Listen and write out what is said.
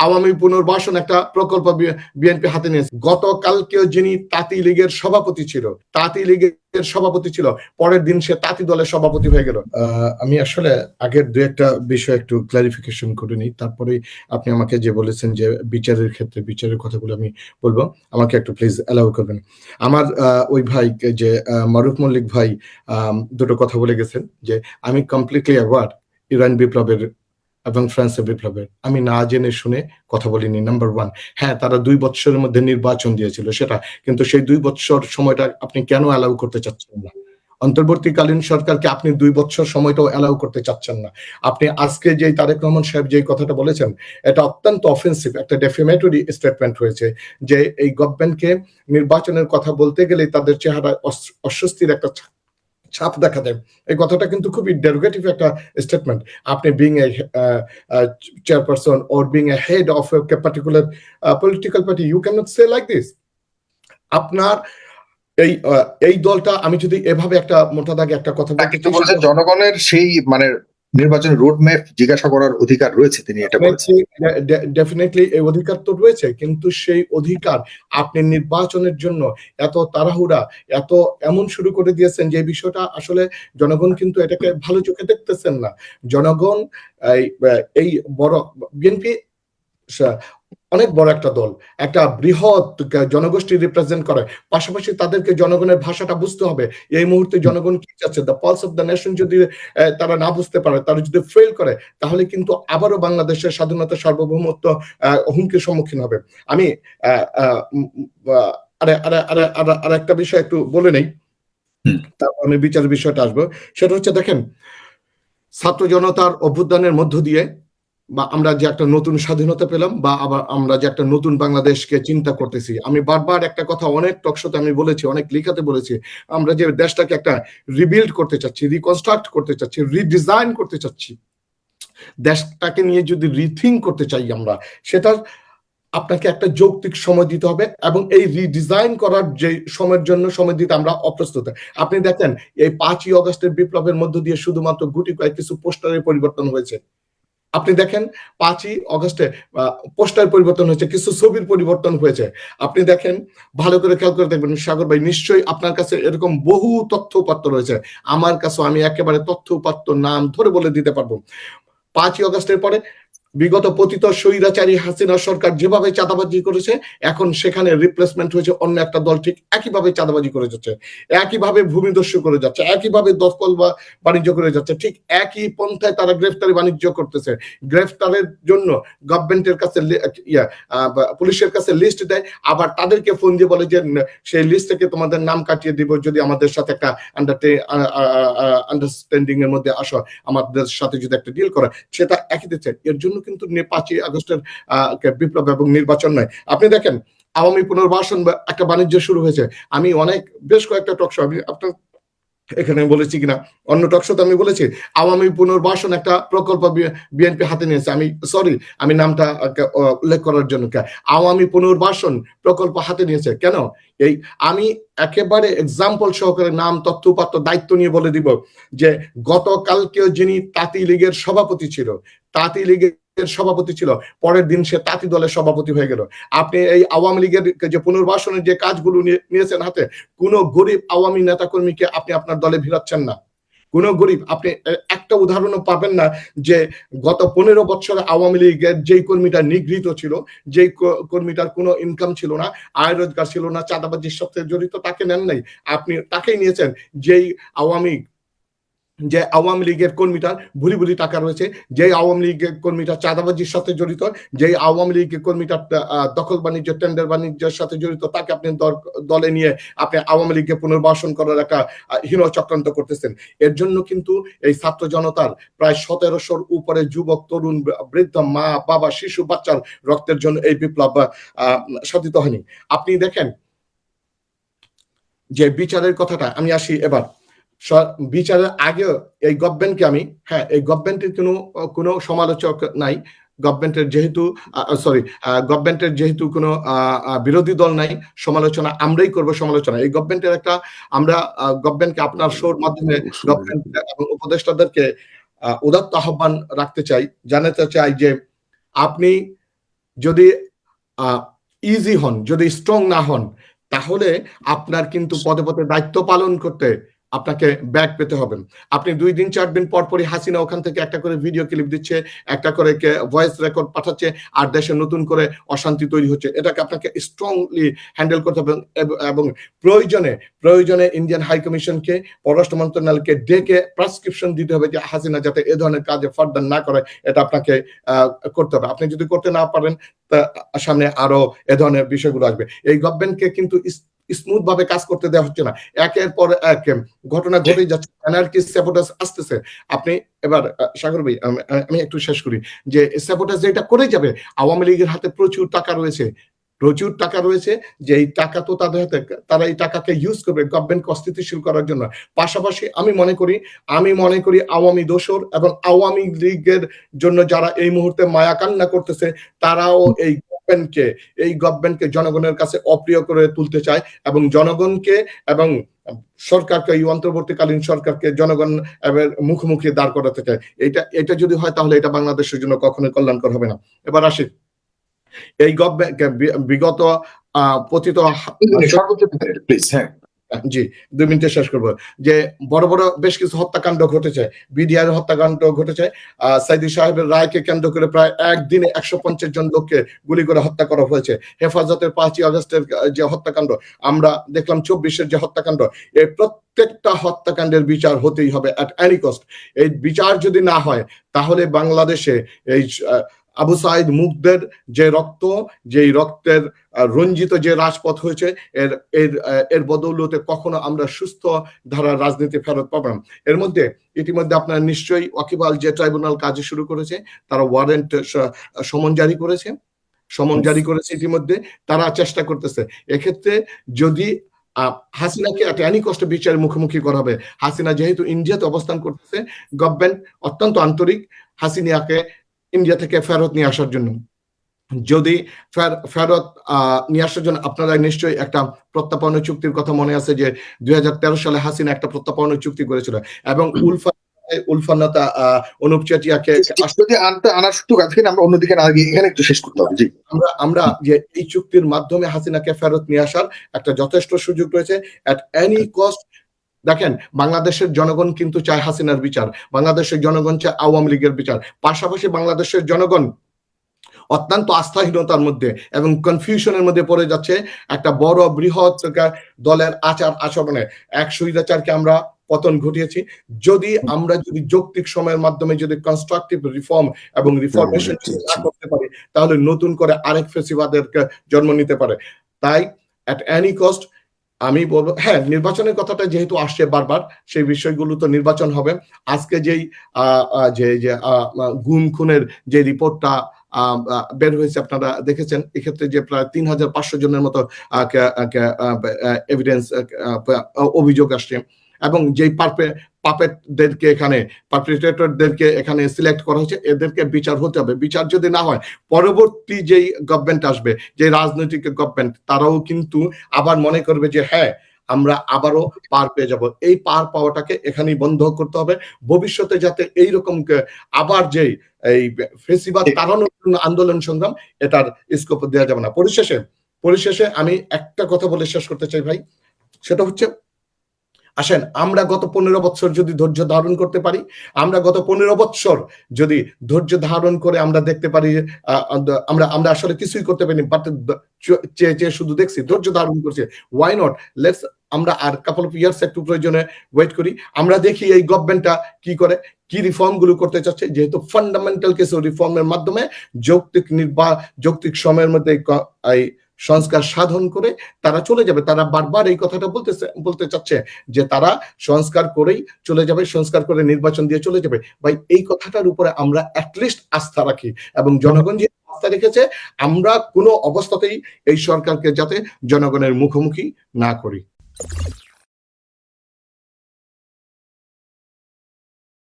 আওয়ামী পুনর্বাসন একটা প্রকল্প বিএনপি হাতে নিয়েছে। গতকালকেও যিনি তাঁতি লীগের সভাপতি ছিল, পরের দিন সে তাঁতি দলের সভাপতি হয়ে গেল। আমি আসলে আগের দু একটা বিষয় একটু ক্লারিফিকেশন করে নিই, তারপরে আপনি আমাকে যে বলেছেন যে বিচারের ক্ষেত্রে বিচারের কথাগুলো আমি বলবো, আমাকে একটু প্লিজ অ্যালাউ করবেন। আমার ওই ভাই যে মারুফ মল্লিক ভাই দুটো কথা বলে গেছেন যে আমি কমপ্লিটলি অ্যাওয়ার ইরান বিপ্লবের এবং ফ্রান্সের বিপ্লবের। আমি না জেনে শুনে কথা বলিনি। নাম্বার ওয়ান, হ্যাঁ তারা 2 বছরের মধ্যে নির্বাচন দিয়েছিল সেটা, কিন্তু সেই 2 বছর সময়টা আপনি কেন অ্যালাউ করতে চাচ্ছেন না? অন্তর্বর্তীকালীন সরকারকে আপনি 2 বছর সময়টাও অ্যালাউ করতে চাচ্ছেন না। আপনি আজকে যে তারেক রহমান সাহেব যে কথাটা বলেছেন, এটা অত্যন্ত অফেন্সিভ একটা ডেফিমেটরি স্টেটমেন্ট হয়েছে, যে এই গভর্নমেন্টকে নির্বাচনের কথা বলতে গেলে তাদের চেহারায় অস্বস্তির একটা ছাপ দেখা দেয়। এই কথাটা কিন্তু খুবই ডেরোগেটিভ একটা স্টেটমেন্ট। আপনি being a chairperson or being a head of a particular political party, you can not say like this. আপনার এই দলটা, আমি যদি এভাবে একটা মোটা দাগে একটা কথা বলতে চাই, জনগণের সেই মানে নির্বাচনের রোডম্যাপ জিজ্ঞাসা করার অধিকার রয়েছে, তিনি এটা বলেছেন। ডেফিনেটলি এই অধিকার তো রয়েছে, কিন্তু সেই অধিকার আপনি নির্বাচনের জন্য এত তাড়াহুড়া এমন শুরু করে দিয়েছেন যে বিষয়টা আসলে জনগণ কিন্তু এটাকে ভালো চোখে দেখতেছেন না। জনগণ এই বড় বিএনপি অনেক বড় একটা দল, একটা বৃহৎ জনগোষ্ঠী রিপ্রেজেন্ট করে, পাশাপাশি তাদেরকে জনগণের ভাষাটা বুঝতে হবে। এই মুহূর্তে জনগণ কি চাচ্ছে, the pulse of the nation যদি তারা না বুঝতে পারে, তারা যদি ফেল করে, তাহলে কিন্তু আবারও বাংলাদেশের স্বাধীনতা সার্বভৌমত্ব হুমকির সম্মুখীন হবে। আমি আর একটা বিষয় একটু বলে নেই, তারপর আমি বিচারের বিষয়টা আসবো। সেটা হচ্ছে, দেখেন, ছাত্র জনতার অভ্যুত্থানের মধ্য দিয়ে বা আমরা যে একটা নতুন স্বাধীনতা পেলাম, বা আবার আমরা যে একটা নতুন বাংলাদেশকে চিন্তা করতেছি, আমি বারবার একটা কথা অনেক টকশোতে আমি বলেছি, অনেক লেখাতে বলেছি, আমরা যে দেশটাকে একটা রিবিল্ড করতে চাচ্ছি, রিকনস্ট্রাক্ট করতে চাচ্ছি, রিডিজাইন করতে চাচ্ছি, দেশটাকে নিয়ে যদি রিথিঙ্ক করতে চাই আমরা, সেটা আপনাকে একটা যৌক্তিক সময় দিতে হবে, এবং এই রিডিজাইন করার যে সময়ের জন্য সময় দিতে আমরা অপ্রস্তুত। আপনি দেখেন, এই 5ই অগস্টের বিপ্লবের মধ্য দিয়ে শুধুমাত্র গুটি কয়েক কিছু পোস্টারের পরিবর্তন হয়েছে। আপনি দেখেন 5ই অগস্টে পোস্টার পরিবর্তন হয়েছে, কিছু ছবির পরিবর্তন হয়েছে। আপনি দেখেন, ভালো করে খেয়াল করে দেখবেন, সাগর ভাই নিশ্চয়ই আপনার কাছে এরকম বহু তথ্য উপাত্ত রয়েছে, আমার কাছে আমি একেবারে তথ্য উপাত্ত নাম ধরে বলে দিতে পারবো। 5ই অগস্টের পরে বিগত পতিত স্বৈরাচারী হাসিনা সরকার যেভাবে চাঁদাবাজি করেছে, এখন সেখানে রিপ্লেসমেন্ট হয়েছে অন্য একটা দল, ঠিক একইভাবে চাঁদাবাজি করে যাচ্ছে, একইভাবে ভূমিদস্যু করে যাচ্ছে, একইভাবে দখল বা বাণিজ্য করে যাচ্ছে, ঠিক একই পন্থায় তারা গ্রেফতারি বাণিজ্য করতেছে। গ্রেফতারের জন্য গভর্নমেন্টের কাছে পুলিশের কাছে লিস্ট দেয়, আবার তাদেরকে ফোন দিয়ে বলে যে সেই লিস্ট থেকে তোমাদের নাম কাটিয়ে দিব যদি আমাদের সাথে একটা আন্ডারস্ট্যান্ডিং এর মধ্যে আসো, আমাদের সাথে যদি একটা ডিল করা, সেটা একই দিচ্ছে। এর জন্য কিন্তু 5ই আগস্টের বিপ্লব এবং নির্বাচন নয়। আপনি দেখেন, আওয়ামী পুনর্বাসন একটা বাণিজ্য শুরু হয়েছে। আমি বেশ কয়েকটা টকশো, আমি আপনার এখানে বলেছি কিনা, অন্য টকশোতে আমি বলেছি, আওয়ামী পুনর্বাসন একটা প্রকল্প বিএনপি হাতে নিয়েছে। আমি নামটা উল্লেখ করার জন্য, আওয়ামী পুনর্বাসন প্রকল্প হাতে নিয়েছে কেন, আমি একেবারে এক্সাম্পল সহকারে নাম, তথ্য উপাত্ত, দায়িত্ব নিয়ে বলে দিব যে গতকালকেও যিনি তাঁতি লীগের সভাপতি ছিল, পরের দিন সে তাঁতি দলের সভাপতি হয়ে গেল। আপনি এই আওয়ামী লীগের যে পুনর্বাসনের যে কাজগুলো নিয়েছেন হাতে, কোন গরিব আওয়ামী নেতাকর্মীকে আপনি আপনার দলে ভিড়াচ্ছেন না। কোন গরিব, আপনি একটা উদাহরণও পাবেন না যে গত 15 বছরে আওয়ামী লীগের যেই কর্মীটা নিগৃহীত ছিল, যেই কর্মীটার কোনো ইনকাম ছিল না, আয় রোজগার ছিল না, চাঁদাবাজির সাথে জড়িত, তাকে নেন নাই, আপনি তাকেই নিয়েছেন। যে আওয়ামী লীগের কর্মীটার ভুরি ভুরি টাকা রয়েছে, যে আওয়ামী লীগের কর্মীটা চাঁদাবাজির সাথে জড়িত, যে আওয়ামী লীগের কর্মীটা দখল বাণিজ্য, টেন্ডার বাণিজ্যের সাথে জড়িত, তাকে আপনি দলে নিয়ে আপনি আওয়ামী লীগকে পুনর্বাসন করার একটা হীন চক্রান্ত করতেছেন। এর জন্য কিন্তু এই ছাত্র জনতার প্রায় 1700-র উপরে যুবক, তরুণ, বৃদ্ধ, মা, বাবা, শিশু, বাচ্চার রক্তের জন্য এই বিপ্লব সাধিত হয়নি। আপনি দেখেন যে বিচারের কথাটা আমি আসি এবার, বিচারের আগেও এই গভর্নমেন্টকে আমি, এই গভর্নমেন্টের কোনো সমালোচক নাই, গভর্নমেন্টের যেহেতু কোনো বিরোধী দল নাই, সমালোচনা আমরাই করব। সমালোচনা এই গভর্নমেন্টের একটা, আমরা গভর্নমেন্টকে আপনার শোর মাধ্যমে গভর্নমেন্ট এবং উপদেষ্টাদেরকে উদাত্ত আহ্বান রাখতে চাই, জানাতে চাই যে আপনি যদি ইজি হন, যদি স্ট্রং না হন, তাহলে আপনার কিন্তু পদে পদে দায়িত্ব পালন করতে আপনাকে ব্যাক পেতে হবে। আপনি 2 দিন 4 দিন পর পরই হাসিনা ওখান থেকে একটা করে ভিডিও ক্লিপ দিচ্ছে, একটা করে ভয়েস রেকর্ড পাঠাচ্ছে, আর দেশে নতুন করে অশান্তি তৈরি হচ্ছে। এটাকে আপনাকে স্ট্রংলি হ্যান্ডেল করতে হবে এবং প্রয়োজনে ইন্ডিয়ান হাই কমিশনকে, পররাষ্ট্র মন্ত্রণালয়কে ডেকে প্রেসক্রিপশন দিতে হবে যে হাসিনা যাতে এ ধরনের কাজে ফার্দার না করে, এটা আপনাকে করতে হবে। আপনি যদি করতে না পারেন, সামনে আরো এ ধরনের বিষয়গুলো আসবে। এই গভর্নমেন্টকে কিন্তু স্মুথ ভাবে কাজ করতে দেওয়া হচ্ছে না, একের পর এক ঘটনা ঘটেই যাচ্ছে, অ্যানার্কিস্ট স্যাবোটাজ আসতেছে। আপনি এবার সাগর ভাই, আমি একটু শেষ করি যে স্যাবোটাজ যেটা করে যাবে, আওয়ামী লীগের হাতে প্রচুর টাকা রয়েছে, যে এই টাকা তো তাদের হাতে, তারা এই টাকাকে ইউজ করবে গভর্নমেন্টকে অস্থিতিশীল করার জন্য। পাশাপাশি আমি মনে করি আওয়ামী দোসর এবং আওয়ামী লীগের জন্য যারা এই মুহূর্তে মায়া কান্না করতেছে, তারাও এই গভর্নমেন্টকে জনগণের কাছে অপ্রিয় করে তুলতে চায় এবং জনগণকে এবং সরকারকে, এই অন্তর্বর্তীকালীন সরকারকে জনগণ মুখোমুখি দাঁড় করাতে চায়। এটা যদি হয়, তাহলে এটা বাংলাদেশের জন্য কখনোই কল্যাণকর হবে না। এবার আসি, এই গভর্নমেন্ট বিগত পতিত প্লিজ, হ্যাঁ জি 2 মিনিটে শেষ করবো, যে বড় বড় বেশ কিছু হত্যাকাণ্ড ঘটেছে, বিডিআর হত্যাকাণ্ড ঘটেছে, সাইদি সাহেবের রায়কে কেন্দ্র করে প্রায় একদিনে 150 জন লোককে গুলি করে হত্যা করা হয়েছে। হেফাজতের 5ই আগস্টের যে হত্যাকাণ্ড, আমরা দেখলাম 24-এর যে হত্যাকাণ্ড, এই প্রত্যেকটা হত্যাকাণ্ডের বিচার হতেই হবে অ্যাট এনি কস্ট। এই বিচার যদি না হয়, তাহলে বাংলাদেশে এই আবু সাইদ মুগ্ধের যে যেই রক্তের রঞ্জিত যে রাজপথ হয়েছে, এর বদৌলতে কখনো আমরা সুস্থ ধারার রাজনীতি ফেরত পাবো না। এর মধ্যে ইতিমধ্যে আপনারা নিশ্চয়ই ওয়াকিবহাল যে ট্রাইব্যুনাল কাজ শুরু করেছে, তারা ওয়ারেন্ট সমন জারি করেছে ইতিমধ্যে, তারা চেষ্টা করতেছে। এক্ষেত্রে যদি হাসিনাকে এনি কষ্ট বিচারের মুখোমুখি করা হবে, হাসিনা যেহেতু ইন্ডিয়াতে অবস্থান করতেছে, গভর্নমেন্ট অত্যন্ত আন্তরিক হাসিনাকে ইন্ডিয়া থেকে ফেরত নিয়ে আসার জন্য। যদি ফেরত নিয়ে আসার জন্য আপনারা নিশ্চয়ই একটা প্রত্যাপন চুক্তির কথা মনে আছে, যে 2013 সালে হাসিনা একটা প্রত্যাপন চুক্তি করেছিল এবং উলফান্নতা অনুপ চেটিয়াকে যদি আনার সুযোগ আছে, আমরা অন্যদিকে না গিয়ে এখানে একটু শেষ করতে হবে। জি, আমরা যে এই চুক্তির মাধ্যমে হাসিনাকে ফেরত নিয়ে আসার একটা যথেষ্ট সুযোগ রয়েছে অ্যাট এনি কস্ট। দেখেন, বাংলাদেশের জনগণ কিন্তু চায় হাসিনার বিচার, বাংলাদেশের জনগণ চায় আওয়ামী লীগের বিচার। পাশাপাশি বাংলাদেশের জনগণ অত্যন্ত আস্থাহীনতার মধ্যে এবং কনফিউশনের মধ্যে পড়ে যাচ্ছে। একটা বড় বৃহৎ দলের আচরণে এক স্বৈরাচারকে আমরা পতন ঘটিয়েছি। যদি আমরা যৌক্তিক সময়ের মাধ্যমে যদি কনস্ট্রাকটিভ রিফর্ম এবং রিফরমেশন না করতে পারি, তাহলে নতুন করে আরেক ফেসিবাদের জন্ম নিতে পারে। তাই অ্যাট এনি কস্ট আমি বলবো, হ্যাঁ, নির্বাচনের কথাটা যেহেতু আসছে বারবার, সেই বিষয়গুলো তো নির্বাচন হবে। আজকে যেই গুম খুনের যে রিপোর্টটা বের হয়েছে, আপনারা দেখেছেন, এক্ষেত্রে যে প্রায় 3500 জনের মতো এভিডেন্স অভিযোগ আসছে এবং যেই পাপেটদেরকে এখানে সিলেক্ট করা হচ্ছে, এদেরকে বিচার হতে হবে। বিচার যদি না হয়, পরবর্তী যেই গভর্নমেন্ট আসবে, যে রাজনৈতিক গভর্নমেন্ট, তারাও কিন্তু আবার মনে করবে যে হ্যাঁ, আমরা আবারও পার পেয়ে যাব। এই পার পাওয়াটাকে এখানেই বন্ধ করতে হবে, ভবিষ্যতে যাতে এইরকম আবার যেই এই ফেসিবাদ তাড়ানোর জন্য আন্দোলন সংগ্রাম, এটার স্কোপ দেওয়া যাবে না। পরিশেষে আমি একটা কথা বলে শেষ করতে চাই ভাই, সেটা হচ্ছে, আসেন আমরা গত 15 বছর যদি ধৈর্য ধারণ করতে পারি, আমরা গত 15 বছর যদি ধৈর্য ধারণ করে আমরা দেখতে পারি, আমরা আসলে কিছুই করতে পারিনি, বাট চেয়ে শুধু দেখছি, ধৈর্য ধারণ করছে, ওয়াই নট, লেটস আমরা আর কাপল অফ ইয়ার্স একটু প্রয়োজনে ওয়েট করি, আমরা দেখি এই গভর্নমেন্টটা কি করে, কি রিফর্ম গুলো করতে চাচ্ছে। যেহেতু ফান্ডামেন্টাল কিছু রিফর্মের মাধ্যমে যৌক্তিক সময়ের মধ্যে এই সংস্কার সাধন করে তারা চলে যাবে। তারা বারবার এই কথাটা বলতে চাচ্ছে যে তারা সংস্কার করেই চলে যাবে, সংস্কার করে নির্বাচন দিয়ে চলে যাবে। ভাই, এই কথাটার উপরে আমরা অ্যাটলিস্ট আস্থা রাখি এবং জনগণ যে আস্থা রেখেছে, আমরা কোনো অবস্থাতেই এই সরকারকে যাতে জনগণের মুখোমুখি না করি।